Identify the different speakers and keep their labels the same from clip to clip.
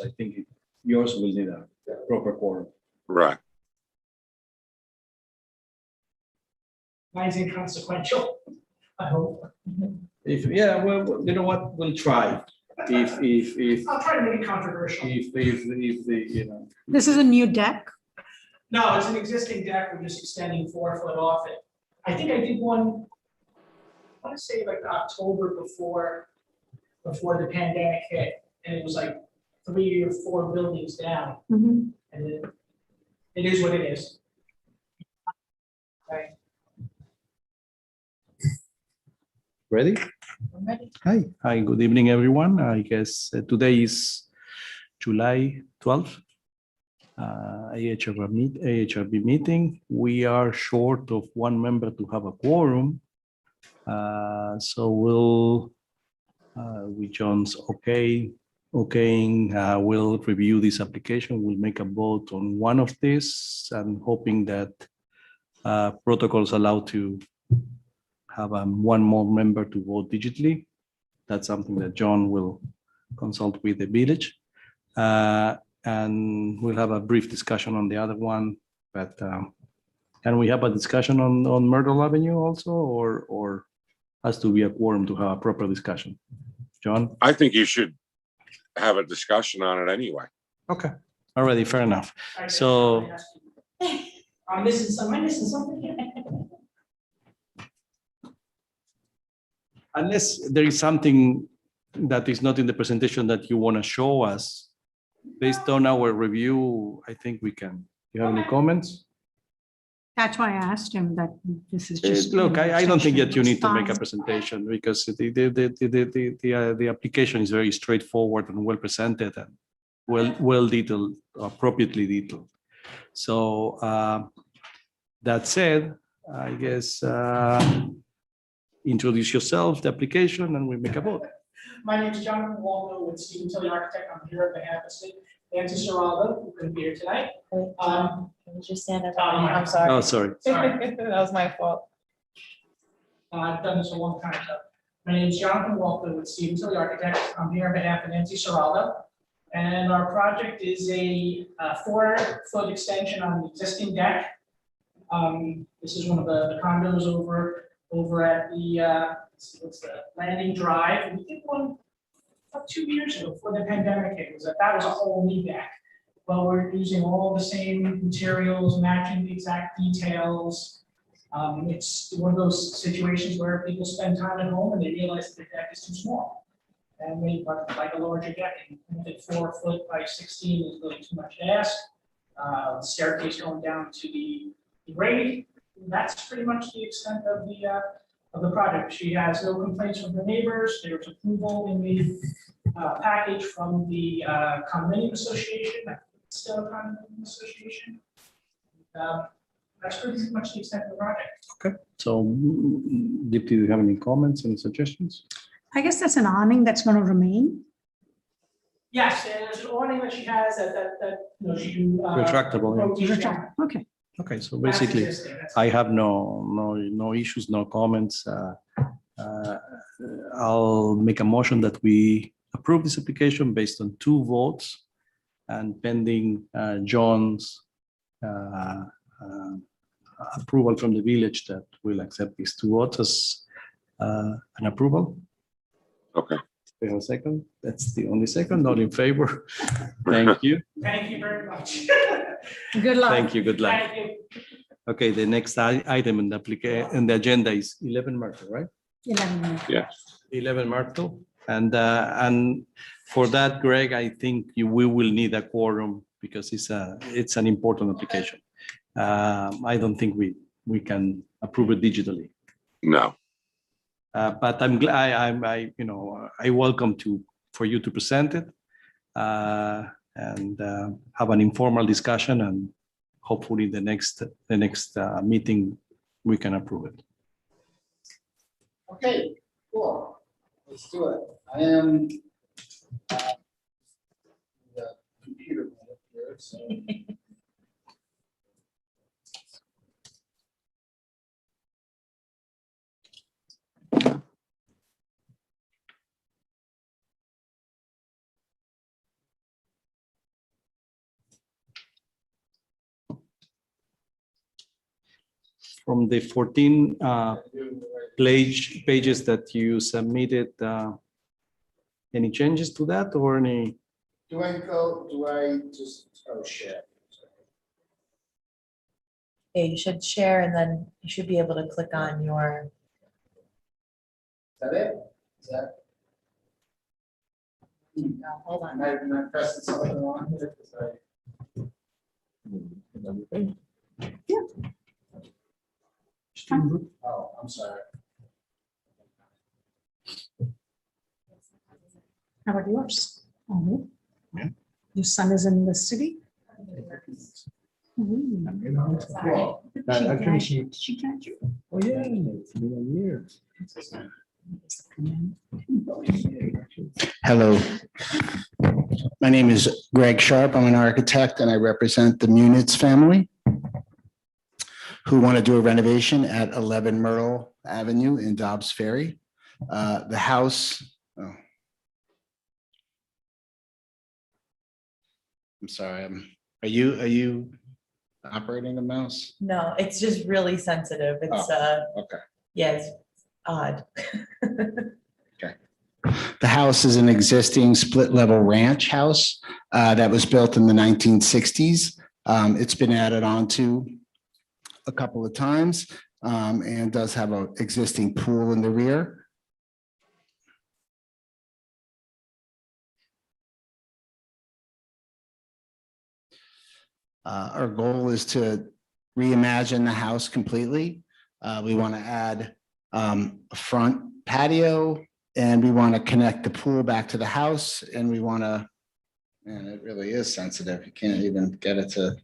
Speaker 1: I think yours will need a proper quorum.
Speaker 2: Right.
Speaker 3: Mine's inconsequential, I hope.
Speaker 1: If yeah, well, you know what? We'll try. If
Speaker 3: I'll try to make it controversial.
Speaker 1: if the you know.
Speaker 4: This is a new deck.
Speaker 3: No, it's an existing deck, we're just extending 4 foot off it. I think I did one, I want to say like October before the pandemic hit, and it was like 3 or 4 buildings down,
Speaker 4: Mhm.
Speaker 3: and it is what it is. Right.
Speaker 1: Ready?
Speaker 3: I'm ready.
Speaker 1: Hi, good evening, everyone. I guess today is July 12th. AHRB meeting. We are short of one member to have a quorum. So we'll, with John's okaying, we'll review this application. We'll make a vote on one of these and hoping that protocols allow to have one more member to vote digitally. That's something that John will consult with the village. And we'll have a brief discussion on the other one, but can we have a discussion on Myrtle Avenue also, or has to be a quorum to have a proper discussion? John?
Speaker 2: I think you should have a discussion on it anyway.
Speaker 1: Okay, already, fair enough.
Speaker 3: I guess
Speaker 1: So-
Speaker 3: I'm missing some, am I missing something?
Speaker 1: Unless there is something that is not in the presentation that you want to show us, based on our review, I think we can. You have any comments?
Speaker 4: That's why I asked him that this is just.
Speaker 1: Look, I don't think that you need to make a
Speaker 4: Fine.
Speaker 1: presentation because the application is very straightforward and well presented and well detailed, appropriately detailed. So that said, I guess introduce yourself, the application, and we make a vote.
Speaker 3: My name is Jonathan Waldo with Stephen Tilly Architect. I'm here on behalf of Nancy Serraldo, who couldn't be here tonight.
Speaker 5: Can you just stand up?
Speaker 3: Oh, yeah.
Speaker 5: I'm sorry.
Speaker 1: Oh, sorry.
Speaker 3: Sorry.
Speaker 5: That was my fault.
Speaker 3: I've done this a long time, so. My name is Jonathan Waldo with Stephen Tilly Architect. I'm here on behalf of Nancy Serraldo. And our project is a 4-foot extension on the existing deck. This is one of the condos over at the, what's the landing drive. We did one about 2 years ago before the pandemic hit. That was a whole new deck. But we're using all the same materials, matching the exact details. It's one of those situations where people spend time at home and they realize that the deck is too small. And they like a larger deck. And I think 4 foot by 16 is really too much to ask. Staircase going down to the grade. That's pretty much the extent of the project. She has no complaints from her neighbors. There's approval in the package from the condominium association. It's still a condominium association. That's pretty much the extent of the project.
Speaker 1: Okay, so Deepti, do you have any comments, any suggestions?
Speaker 4: I guess that's an awning that's going to remain.
Speaker 3: Yes, and there's an awning that she has that you know, she can.
Speaker 1: Retractable, yeah.
Speaker 3: rotate down.
Speaker 4: Okay,
Speaker 1: Okay, so
Speaker 3: That's
Speaker 1: basically,
Speaker 3: existing. That's-
Speaker 1: I have no issues, no comments. I'll make a motion that we approve this application based on 2 votes and pending John's approval from the village that will accept these 2 votes as an approval.
Speaker 2: Okay.
Speaker 1: We have a second. That's the only second. All in favor. Thank you.
Speaker 3: Thank you very much.
Speaker 4: good luck.
Speaker 1: Thank you. Good luck.
Speaker 3: Thank you.
Speaker 1: Okay, the next item in the agenda is 11 Myrtle, right?
Speaker 4: 11 minutes.
Speaker 1: 11 Myrtle. And for that, Greg, I think we will need a quorum because it's an important application. I don't think we can approve it digitally.
Speaker 2: No.
Speaker 1: But I'm glad I welcome for you to present it and have an informal discussion, and hopefully the next meeting we can approve it.
Speaker 6: Okay, cool. Let's do it. I am the computer here, so
Speaker 1: from the 14 pages that you submitted, any changes to that or any?
Speaker 6: Do I just, oh, shit.
Speaker 5: Yeah, you should share and then you should be able to click on your,
Speaker 6: Is that it? Is that?
Speaker 5: no, hold on.
Speaker 6: Am I pressing something wrong here? 'Cause Oh, I'm sorry.
Speaker 4: How about yours? Your son is in the city?
Speaker 6: Cool.
Speaker 4: She graduated.
Speaker 7: Oh, yeah, it's been a year.
Speaker 8: Hello. My name is Greg Sharp. I'm an architect and I represent the Munitz family who want to do a renovation at 11 Myrtle Avenue in Dobbs Ferry. The house, oh. I'm sorry, are you operating a mouse?
Speaker 5: No, it's just really sensitive. It's,
Speaker 8: Okay.
Speaker 5: yeah, it's odd.
Speaker 8: The house is an existing split level ranch house that was built in the 1960s. It's been added on to a couple of times and does have an existing pool in the rear. Our goal is to reimagine the house completely. We want to add a front patio and we want to connect the pool back to the house and we want to, man, it really is sensitive. You can't even get it to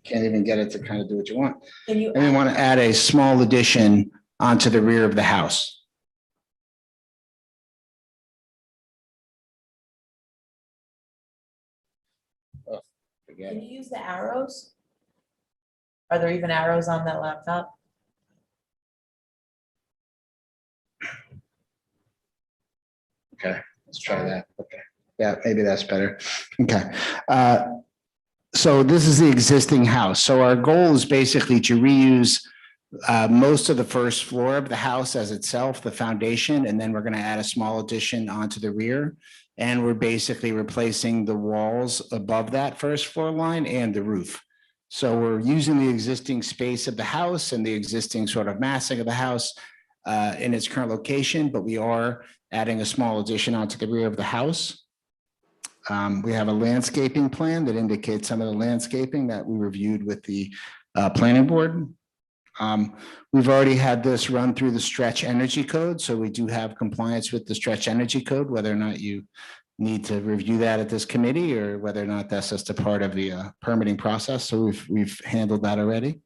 Speaker 8: kind of do what you want.
Speaker 5: Can you,
Speaker 8: And we want to add a small addition onto the rear of the house. Oh, forget
Speaker 5: can
Speaker 8: it.
Speaker 5: you use the arrows? Are there even arrows on that laptop?
Speaker 8: Okay, let's try that. Okay, yeah, maybe that's better. Okay. So this is the existing house. So our goal is basically to reuse most of the first floor of the house as itself, the foundation, and then we're going to add a small addition onto the rear. And we're basically replacing the walls above that first floor line and the roof. So we're using the existing space of the house and the existing sort of massing of the house in its current location, but we are adding a small addition onto the rear of the house. We have a landscaping plan that indicates some of the landscaping that we reviewed with the planning board. We've already had this run through the stretch energy code, so we do have compliance with the stretch energy code, whether or not you need to review that at this committee or whether or not that's just a part of the permitting process. So we've handled that already.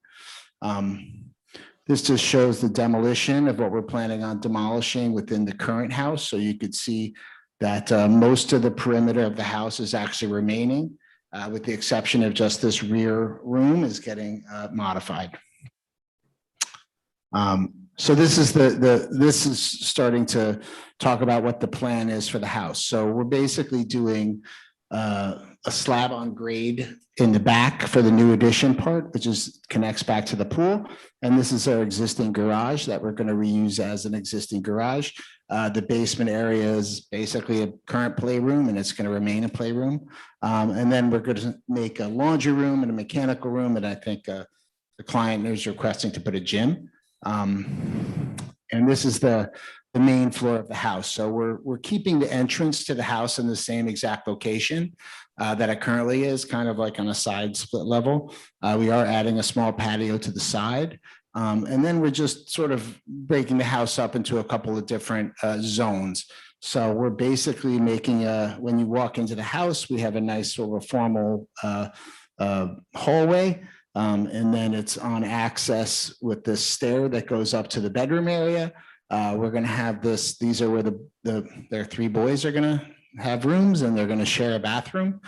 Speaker 8: This just shows the demolition of what we're planning on demolishing within the current house. So you could see that most of the perimeter of the house is actually remaining, with the exception of just this rear room is getting modified. So this is this is starting to talk about what the plan is for the house. So we're basically doing a slab on grade in the back for the new addition part, which is connects back to the pool. And this is our existing garage that we're going to reuse as an existing garage. The basement area is basically a current playroom and it's going to remain a playroom. And then we're going to make a laundry room and a mechanical room. And I think the client is requesting to put a gym. And this is the main floor of the house. So we're keeping the entrance to the house in the same exact location that it currently is, kind of like on a side split level. We are adding a small patio to the side. And then we're just sort of breaking the house up into a couple of different zones. So we're basically making when you walk into the house, we have a nice sort of formal hallway. And then it's on access with this stair that goes up to the bedroom area. We're going to have this, these are where their three boys are going to have rooms and they're going to share a bathroom.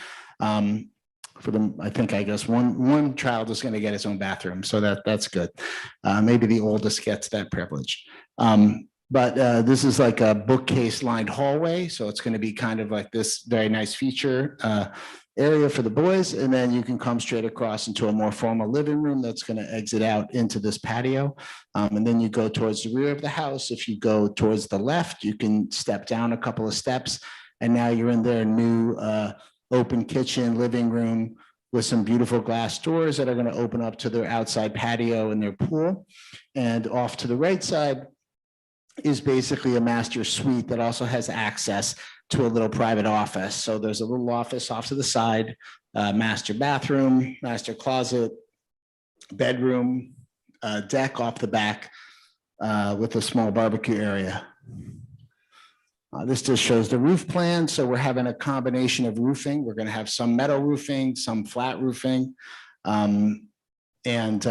Speaker 8: For them, I guess one child is going to get his own bathroom. So that's good. Maybe the oldest gets that privilege. But this is like a bookcase lined hallway. So it's going to be kind of like this very nice feature. area for the boys, and then you can come straight across into a more formal living room that's going to exit out into this patio. And then you go towards the rear of the house. If you go towards the left, you can step down a couple of steps, and now you're in their new open kitchen, living room with some beautiful glass doors that are going to open up to their outside patio and their pool. And off to the right side is basically a master suite that also has access to a little private office. So there's a little office off to the side, master bathroom, master closet, bedroom, deck off the back with a small barbecue area. This just shows the roof plan. So we're having a combination of roofing. We're going to have some metal roofing, some flat roofing, and that's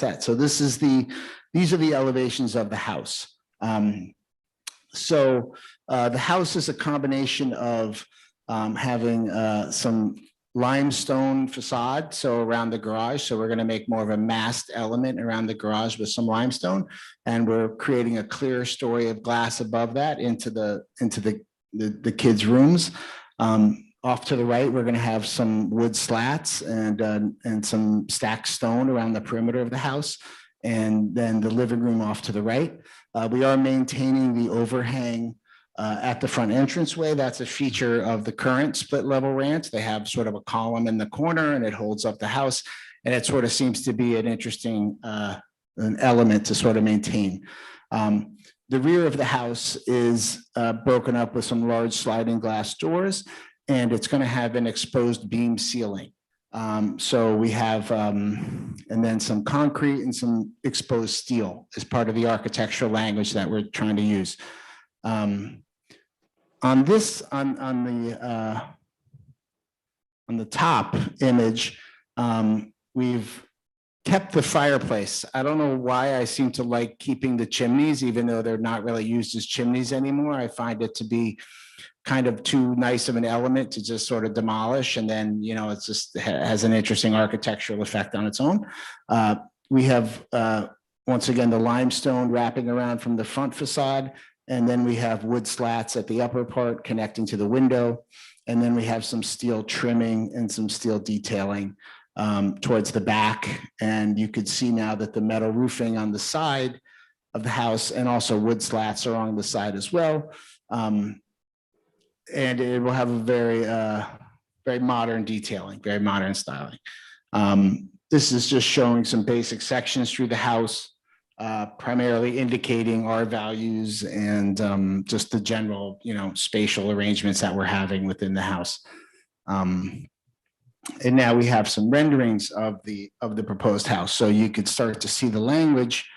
Speaker 8: that. So these are the elevations of the house. So the house is a combination of having some limestone facade, so around the garage. So we're going to make more of a massed element around the garage with some limestone, and we're creating a clear story of glass above that into the kids' rooms. Off to the right, we're going to have some wood slats and some stacked stone around the perimeter of the house, and then the living room off to the right. We are maintaining the overhang at the front entranceway. That's a feature of the current split level ranch. They have sort of a column in the corner and it holds up the house. And it sort of seems to be an interesting an element to sort of maintain. The rear of the house is broken up with some large sliding glass doors, and it's going to have an exposed beam ceiling. So we have, and then some concrete and some exposed steel as part of the architectural language that we're trying to use. On the top image, we've kept the fireplace. I don't know why I seem to like keeping the chimneys, even though they're not really used as chimneys anymore. I find it to be kind of too nice of an element to just sort of demolish. And then, you know, it's just has an interesting architectural effect on its own. We have, once again, the limestone wrapping around from the front facade. And then we have wood slats at the upper part connecting to the window. And then we have some steel trimming and some steel detailing towards the back. And you could see now that the metal roofing on the side of the house and also wood slats are on the side as well. And it will have a very modern detailing, very modern styling. This is just showing some basic sections through the house, primarily indicating our values and just the general, you know, spatial arrangements that we're having within the house. And now we have some renderings of the proposed house. So you could start to see the language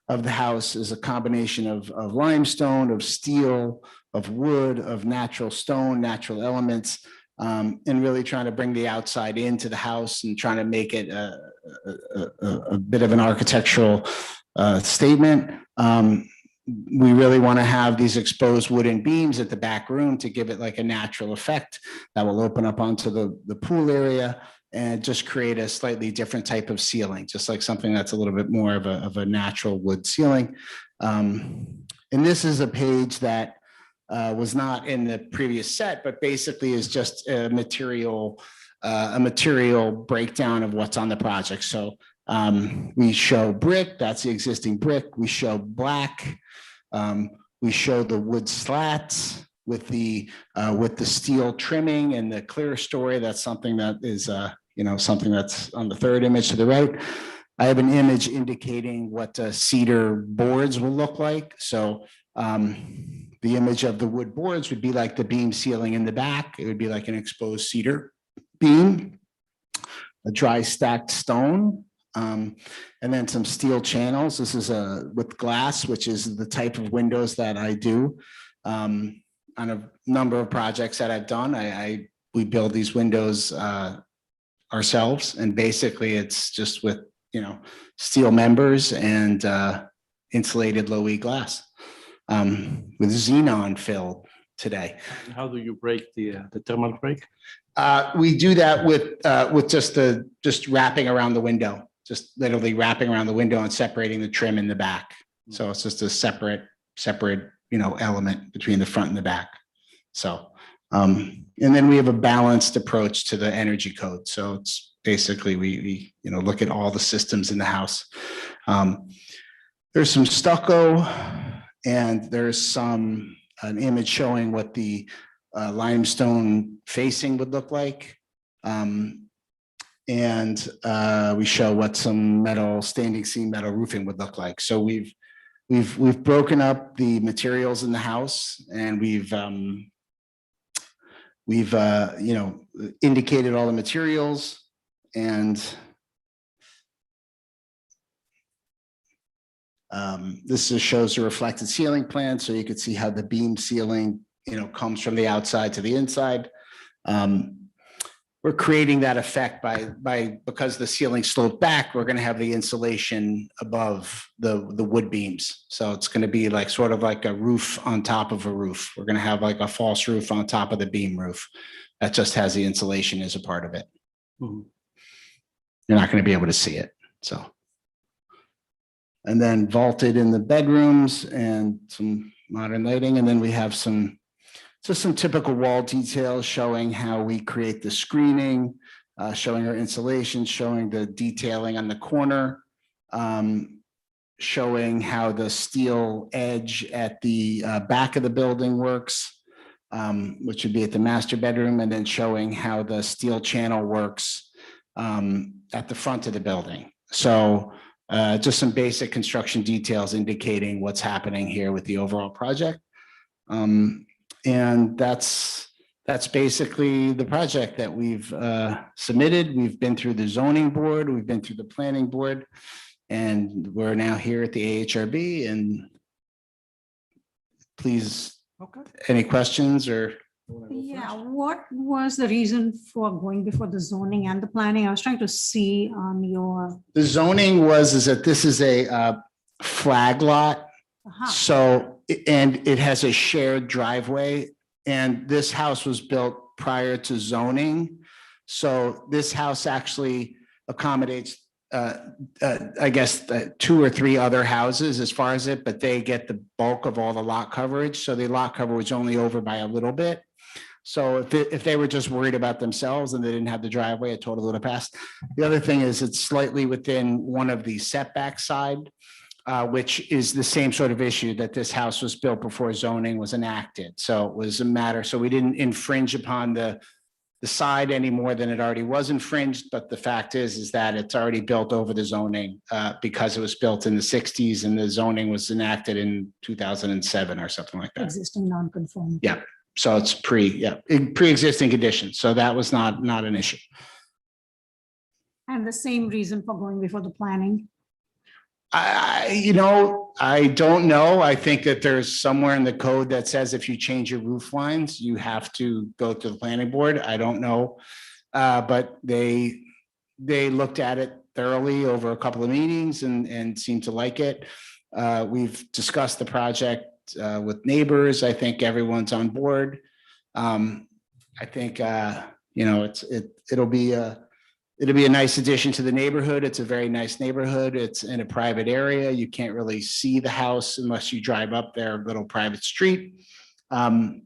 Speaker 8: of the house is a combination of limestone, of steel, of wood, of natural stone, natural elements, and really trying to bring the outside into the house and trying to make it a bit of an architectural statement. We really want to have these exposed wooden beams at the back room to give it like a natural effect that will open up onto the pool area and just create a slightly different type of ceiling, just like something that's a little bit more of a natural wood ceiling. And this is a page that was not in the previous set, but basically is just a material breakdown of what's on the project. So we show brick, that's the existing brick. We show black. We show the wood slats with the steel trimming and the clear story. That's something that is, you know, something that's on the third image to the right. I have an image indicating what cedar boards will look like. So the image of the wood boards would be like the beam ceiling in the back. It would be like an exposed cedar beam, a dry stacked stone, and then some steel channels. This is with glass, which is the type of windows that I do on a number of projects that I've done. We build these windows ourselves, and basically it's just with, you know, steel members and insulated low E glass with xenon fill today.
Speaker 1: How do you break the thermal break?
Speaker 8: We do that with just wrapping around the window, just literally wrapping around the window and separating the trim in the back. So it's just a separate, you know, element between the front and the back. So And then we have a balanced approach to the energy code. So it's basically, we look at all the systems in the house. There's some stucco and there's an image showing what the limestone facing would look like. And we show what some standing seam metal roofing would look like. So we've broken up the materials in the house, and we've indicated all the materials, and this just shows the reflected ceiling plan, so you could see how the beam ceiling, comes from the outside to the inside. We're creating that effect because the ceiling sloped back, we're going to have the insulation above the wood beams. So it's going to be like sort of like a roof on top of a roof. We're going to have like a false roof on top of the beam roof that just has the insulation as a part of it.
Speaker 1: Mhm.
Speaker 8: You're not going to be able to see it. So, and then vaulted in the bedrooms and some modern lighting. And then we have some typical wall details showing how we create the screening, showing our insulation, showing the detailing on the corner, showing how the steel edge at the back of the building works, which would be at the master bedroom, and then showing how the steel channel works at the front of the building. So just some basic construction details indicating what's happening here with the overall project. And that's basically the project that we've submitted. We've been through the zoning board, we've been through the planning board, and we're now here at the AHRB. And please, any questions or?
Speaker 4: Yeah, what was the reason for going before the zoning and the planning? I was trying to see on your.
Speaker 8: The zoning is that this is a flag lot. So, and it has a shared driveway, and this house was built prior to zoning. So this house actually accommodates, I guess, 2 or 3 other houses as far as it, but they get the bulk of all the lot coverage. So the lot coverage was only over by a little bit. So if they were just worried about themselves and they didn't have the driveway, it totally would have passed. The other thing is it's slightly within one of the setback side, which is the same sort of issue that this house was built before zoning was enacted. So it was a matter, so we didn't infringe upon the side any more than it already was infringed. But the fact is that it's already built over the zoning because it was built in the 60s and the zoning was enacted in 2007 or something like that.
Speaker 4: Existing non-conforming.
Speaker 8: Yeah. So it's pre-existing conditions. So that was not an issue.
Speaker 4: And the same reason for going before the planning?
Speaker 8: I don't know. I think that there's somewhere in the code that says if you change your roof lines, you have to go to the planning board. I don't know. But they looked at it thoroughly over a couple of meetings and seemed to like it. We've discussed the project with neighbors. I think everyone's on board. I think, it'll be a nice addition to the neighborhood. It's a very nice neighborhood. It's in a private area. You can't really see the house unless you drive up their little private street. And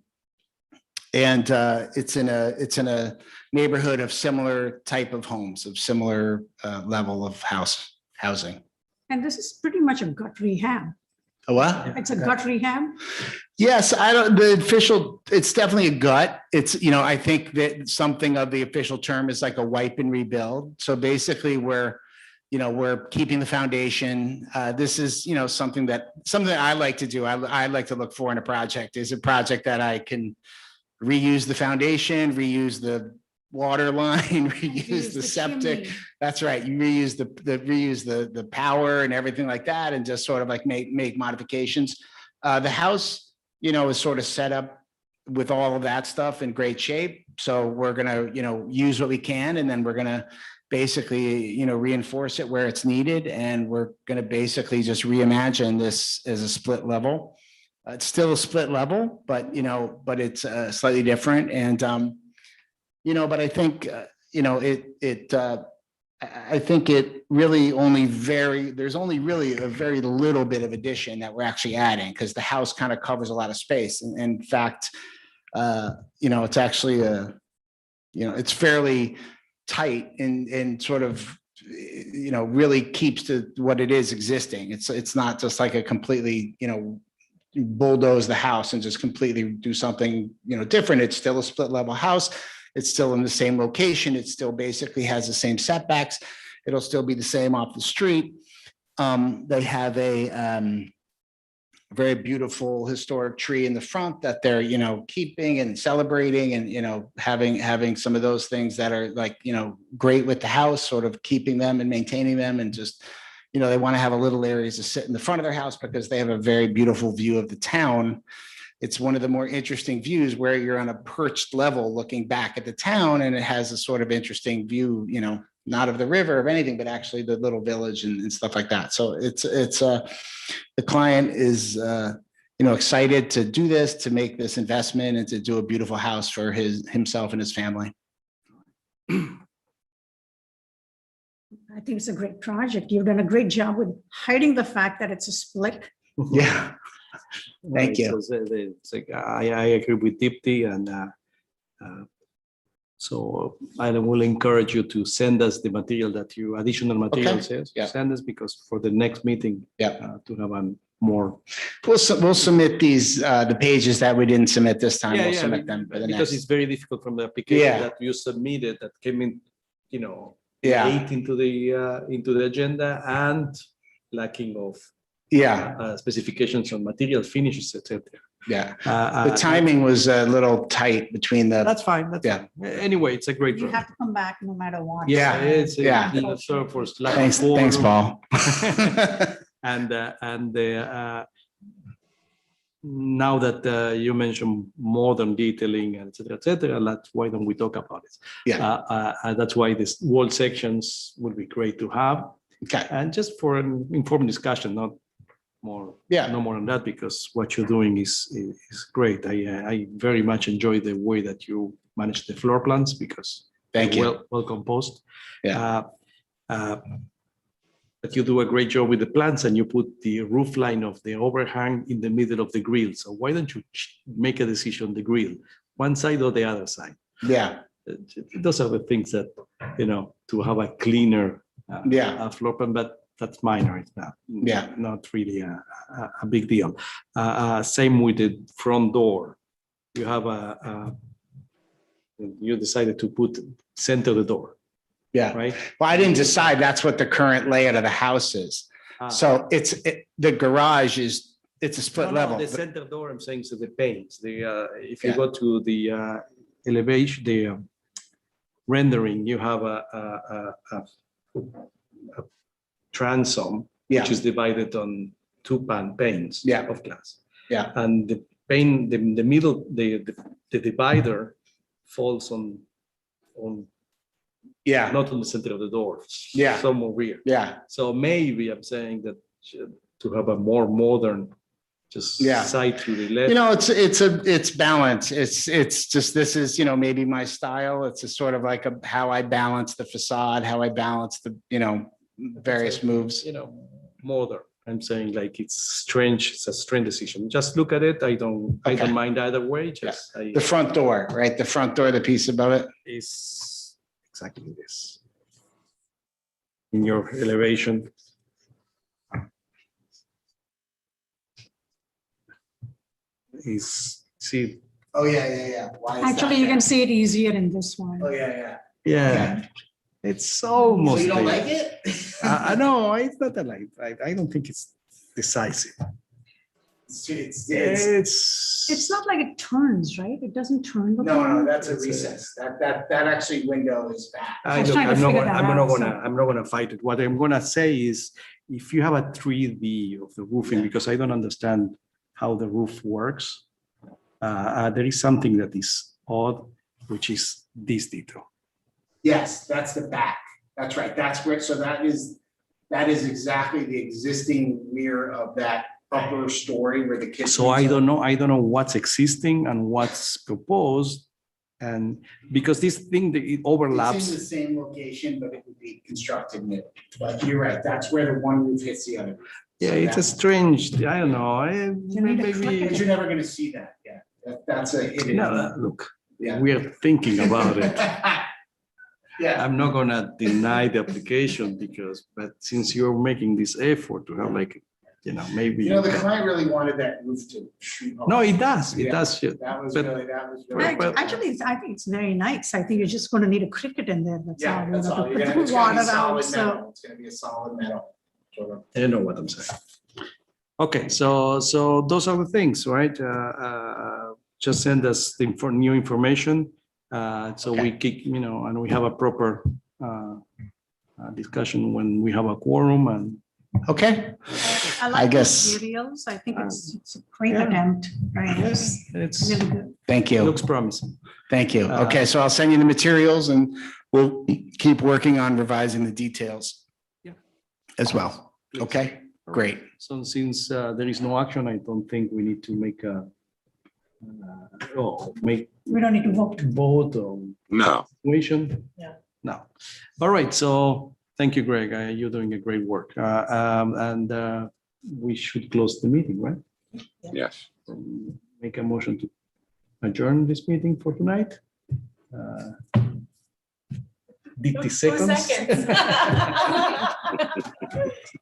Speaker 8: it's in a neighborhood of similar type of homes, of similar level of housing.
Speaker 4: And this is pretty much a gut rehab.
Speaker 8: A what?
Speaker 4: It's a gut rehab.
Speaker 8: Yes, it's definitely a gut. It's, I think that something of the official term is like a wipe and rebuild. So basically we're keeping the foundation. This is, something that I like to do. I like to look for in a project is a project that I can reuse the foundation, reuse the water line, reuse the septic.
Speaker 4: chimney.
Speaker 8: That's right. You reuse the power and everything like that, and just sort of like make modifications. The house, is sort of set up with all of that stuff in great shape. So we're gonna, use what we can, and then we're gonna basically, reinforce it where it's needed, and we're gonna basically just reimagine this as a split level. It's still a split level, but it's slightly different, and but I think I think it really there's only really a very little bit of addition that we're actually adding, because the house kind of covers a lot of space. And in fact, It's actually it's fairly tight and sort of, really keeps to what it is existing. It's not just like a completely, bulldoze the house and just completely do something, different. It's still a split level house. It's still in the same location. It still basically has the same setbacks. It'll still be the same off the street. They have a very beautiful historic tree in the front that they're, keeping and celebrating and, having some of those things that are like, great with the house, sort of keeping them and maintaining them and just, they want to have a little areas to sit in the front of their house because they have a very beautiful view of the town. It's one of the more interesting views where you're on a perched level looking back at the town and it has a sort of interesting view, not of the river of anything, but actually the little village and stuff like that. So the client is, excited to do this, to make this investment and to do a beautiful house for himself and his family.
Speaker 4: I think it's a great project. You've done a great job with hiding the fact that it's a split.
Speaker 8: Yeah. Thank you.
Speaker 1: So it's like, I agree with Dipti and so I will encourage you to send us the material that you, additional materials, yes,
Speaker 8: Yeah.
Speaker 1: send us because for the next meeting,
Speaker 8: Yeah.
Speaker 1: To have a more.
Speaker 8: We'll submit these, the pages that we didn't submit this time. We'll submit them for the
Speaker 1: Because
Speaker 8: next.
Speaker 1: it's very difficult from the application
Speaker 8: Yeah.
Speaker 1: that you submitted that came in,
Speaker 8: Yeah.
Speaker 1: late into the agenda and lacking of
Speaker 8: Yeah,
Speaker 1: specifications on material finishes, etc.
Speaker 8: yeah. The timing was a little tight between the,
Speaker 1: That's fine. That's
Speaker 8: Yeah.
Speaker 1: fine. Anyway, it's a great.
Speaker 4: You
Speaker 1: drawing.
Speaker 4: have to come back no matter what.
Speaker 8: Yeah.
Speaker 1: It's
Speaker 8: Yeah.
Speaker 1: sorry for lack of
Speaker 8: thanks,
Speaker 1: quorum.
Speaker 8: Paul.
Speaker 1: And now that you mentioned modern detailing, et cetera, why don't we talk about it?
Speaker 8: Yeah.
Speaker 1: That's why these wall sections would be great to have.
Speaker 8: Okay,
Speaker 1: And just for an informed discussion, not more,
Speaker 8: Yeah.
Speaker 1: no more than that, because what you're doing is great. I very much enjoy the way that you manage the floor plans because
Speaker 8: thank
Speaker 1: they're
Speaker 8: you.
Speaker 1: well composed.
Speaker 8: Yeah.
Speaker 1: But you do a great job with the plants and you put the roof line of the overhang in the middle of the grill. So why don't you make a decision on the grill, one side or the other side?
Speaker 8: Yeah,
Speaker 1: Those are the things that, to have a cleaner
Speaker 8: Yeah.
Speaker 1: floor plan, but that's minor. It's not really a big deal. Same with the front door. You have you decided to put center the door,
Speaker 8: yeah.
Speaker 1: right?
Speaker 8: Well, I didn't decide. That's what the current layout of the house is. So the garage it's a split level.
Speaker 1: The center door, I'm saying, so the panes, if you
Speaker 8: Yeah.
Speaker 1: go to the elevation, the rendering, you have a transom,
Speaker 8: Yeah.
Speaker 1: which is divided on two panes
Speaker 8: Yeah.
Speaker 1: of glass.
Speaker 8: Yeah.
Speaker 1: And the pane, the middle, the divider falls on
Speaker 8: Yeah,
Speaker 1: not on the center of the door.
Speaker 8: Yeah.
Speaker 1: Somewhere weird.
Speaker 8: yeah,
Speaker 1: So maybe I'm saying that to have a more modern, just
Speaker 8: Yeah.
Speaker 1: side to the left.
Speaker 8: it's balance. It's just, this is, maybe my style. It's a sort of like how I balance the facade, how I balance the, various moves.
Speaker 1: Modern. I'm saying like it's strange. It's a strange decision. Just look at it. I don't
Speaker 8: Okay.
Speaker 1: mind either way. Just
Speaker 8: The front door, right? The front door, the piece above it.
Speaker 1: is exactly this. In your elevation. See.
Speaker 8: Oh, yeah. Why is
Speaker 4: Actually,
Speaker 8: that
Speaker 4: you can
Speaker 8: there?
Speaker 4: see it easier in this one.
Speaker 8: Oh, yeah.
Speaker 1: Yeah. It's almost.
Speaker 8: So you don't
Speaker 1: there.
Speaker 8: like it?
Speaker 1: No, it's not that like. I don't think it's decisive.
Speaker 4: It's not like it turns, right? It doesn't turn. the
Speaker 8: No,
Speaker 4: corner.
Speaker 8: that's a
Speaker 1: It's a-
Speaker 8: recess. That actually window is back.
Speaker 4: I was trying to figure that out,
Speaker 1: I'm not gonna fight it. What I'm gonna say is, if you have a 3D of the roofing,
Speaker 8: Yeah.
Speaker 1: because I don't understand how the roof works, there is something that is odd, which is this detail.
Speaker 8: Yes, that's the back. That's right. That's where, so that is exactly the existing rear of that upper story where the kitchen.
Speaker 1: So I don't know what's existing and what's proposed, and because this thing it
Speaker 8: It's in
Speaker 1: overlaps.
Speaker 8: the same location, but it would be constructed new. But you're right, that's where the one roof hits the other. roof.
Speaker 1: Yeah,
Speaker 8: So
Speaker 1: it's a
Speaker 8: that's-
Speaker 1: strange. I don't know.
Speaker 4: You need to click
Speaker 1: Maybe.
Speaker 8: But you're never gonna see that, yeah.
Speaker 6: That's a hidden.
Speaker 1: No, look,
Speaker 6: Yeah.
Speaker 1: we are thinking about it.
Speaker 6: Yeah,
Speaker 1: I'm not gonna deny the application but since you're making this effort to have like, maybe.
Speaker 6: you know, the client really wanted that roof to shoot off.
Speaker 1: No, it does,
Speaker 6: Yeah.
Speaker 1: shit.
Speaker 6: That was
Speaker 1: but-
Speaker 6: really, that was really.
Speaker 1: But-
Speaker 4: Actually, I think it's very nice. I think you're just going to need a cricket in there. That's all.
Speaker 6: Yeah,
Speaker 4: you
Speaker 6: that's
Speaker 4: know,
Speaker 6: all.
Speaker 4: to
Speaker 6: You're
Speaker 4: put
Speaker 6: gonna, it's
Speaker 4: the
Speaker 6: gonna be
Speaker 4: water out,
Speaker 6: solid
Speaker 4: so.
Speaker 6: metal. It's gonna be a solid metal. Sort of.
Speaker 1: You know what I'm saying. Okay, so those are the things, right? Just send us new information. So we keep, and we have a proper discussion when we have a quorum and.
Speaker 8: Okay,
Speaker 4: I
Speaker 8: I
Speaker 4: like
Speaker 8: guess-
Speaker 4: materials. I think it's a great
Speaker 1: Yeah.
Speaker 4: attempt, right? It's
Speaker 1: It's,
Speaker 4: really good.
Speaker 8: thank you.
Speaker 1: looks promising.
Speaker 8: Thank you.
Speaker 1: Uh,
Speaker 8: Okay, so I'll send you the materials and we'll keep working on revising the details.
Speaker 1: Yeah.
Speaker 8: As well. Okay, great.
Speaker 1: So since there is no action, I don't think we need to make make
Speaker 4: We don't need to vote.
Speaker 1: vote on
Speaker 2: No,
Speaker 1: situation.
Speaker 5: Yeah.
Speaker 1: No. All right, so thank you, Greg. You're doing a great work. And we should close the meeting, right?
Speaker 2: yes.
Speaker 1: Make a motion to adjourn this meeting for tonight. 50 seconds.